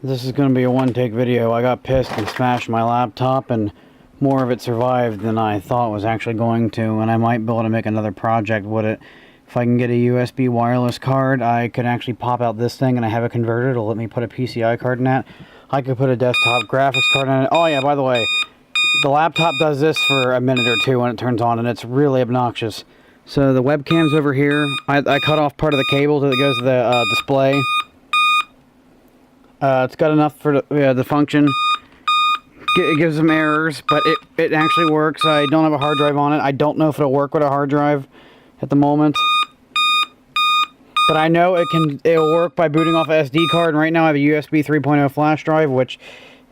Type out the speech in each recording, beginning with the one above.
This is going to be a one-take video. I got pissed and smashed my laptop, and more of it survived than I thought was actually going to, and I might be able to make another project with it. If I can get a USB wireless card, I could actually pop out this thing, and I have it converted. It'll let me put a PCI card in that. I could put a desktop graphics card in it. Oh yeah, by the way, the laptop does this for a minute or two when it turns on, and it's really obnoxious. So the webcam's over here. I cut off part of the cable that goes to the display. It's got enough for the function. It gives some errors, but it actually works. I don't have a hard drive on it. I don't know if it'll work with a hard drive at the moment, but I know it'll work by booting off an SD card. And right now I have a USB 3.0 flash drive, which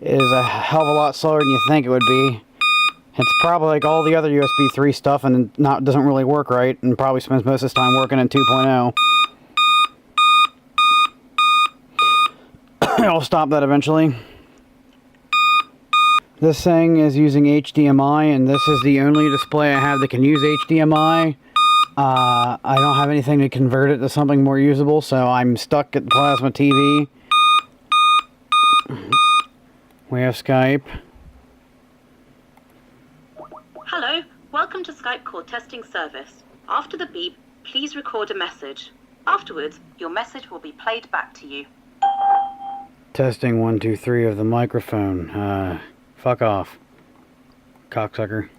is a hell of a lot slower than you think it would be. It's probably like all the other USB 3 stuff, and doesn't really work right, and probably spends most of its time working in 2.0. I'll stop that eventually. This thing is using HDMI, and this is the only display I have that can use HDMI. I don't have anything to convert it to something more usable, so I'm stuck at the plasma TV. We have Skype. Hello, welcome to Skype call testing service. After the beep, please record a message. Afterwards, your message will be played back to you. Testing 1 2 3 of the microphone. Fuck off, cocksucker.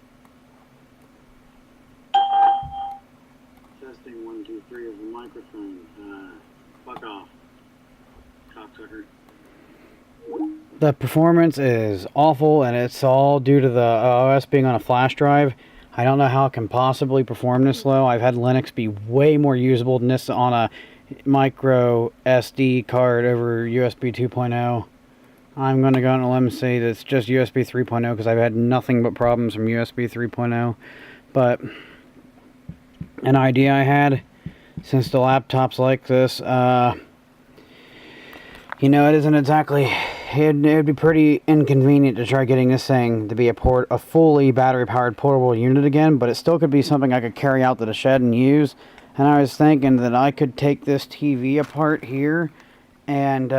Testing 1 2 3 of the microphone. Fuck off, cocksucker. The performance is awful, and it's all due to the OS being on a flash drive. I don't know how it can possibly perform this low. I've had Linux be way more usable than this on a micro SD card over USB 2.0. I'm going to go on a limb and say that it's just USB 3.0 because I've had nothing but problems from USB 3.0. But an idea I had, since the laptop's like this, you know, it isn't exactly, it'd be pretty inconvenient to try getting this thing to be a fully battery-powered portable unit again, but it still could be something I could carry out to the shed and use. And I was thinking that I could take this TV apart here and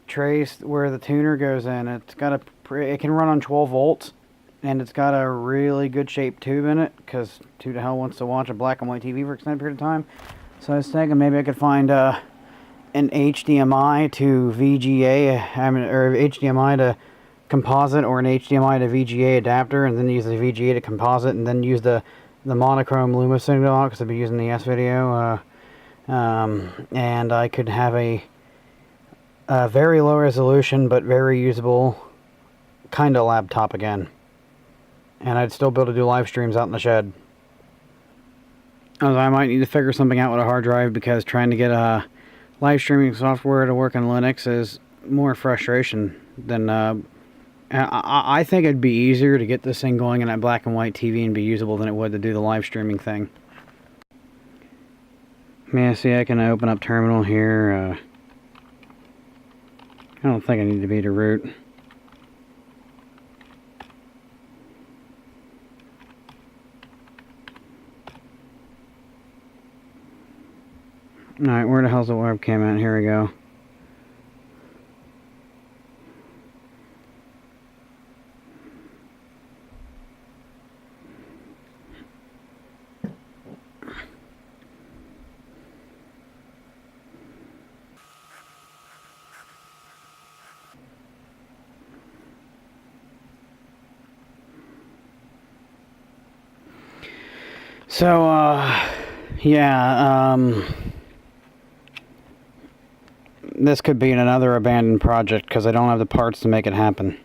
trace where the tuner goes in. It can run on 12 volts, and it's got a really good shaped tube in it, because who the hell wants to watch a black and white TV for an extended period of time? So I was thinking maybe I could find an HDMI to VGA, or HDMI to composite, or an HDMI to VGA adapter, and then use the VGA to composite, and then use the monochrome Luma signal, because I've been using the S-Video, and I could have a very low resolution but very usable kind of laptop again, and I'd still be able to do live streams out in the shed. I might need to figure something out with a hard drive, because trying to get a live streaming software to work on Linux is more frustration than I think it'd be easier to get this thing going in that black and white TV and be usable than it would to do the live streaming thing. Yeah, see, I can open up terminal here. I don't think I need to be to root. Alright, where the hell's the webcam at? Here we go. So, yeah, this could be another abandoned project because I don't have the parts to make it happen.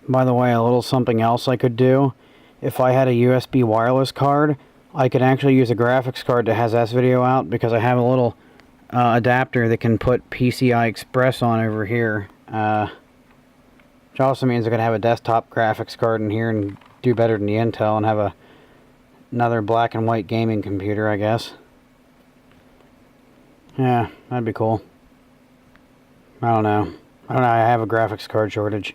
By the way, a little something else I could do. If I had a USB wireless card, I could actually use a graphics card that has S-Video out, because I have a little adapter that can put PCI Express on over here. Which also means I could have a desktop graphics card in here and do better than the Intel and have another black and white gaming computer, I guess. Yeah, that'd be cool. I don't know. I have a graphics card shortage.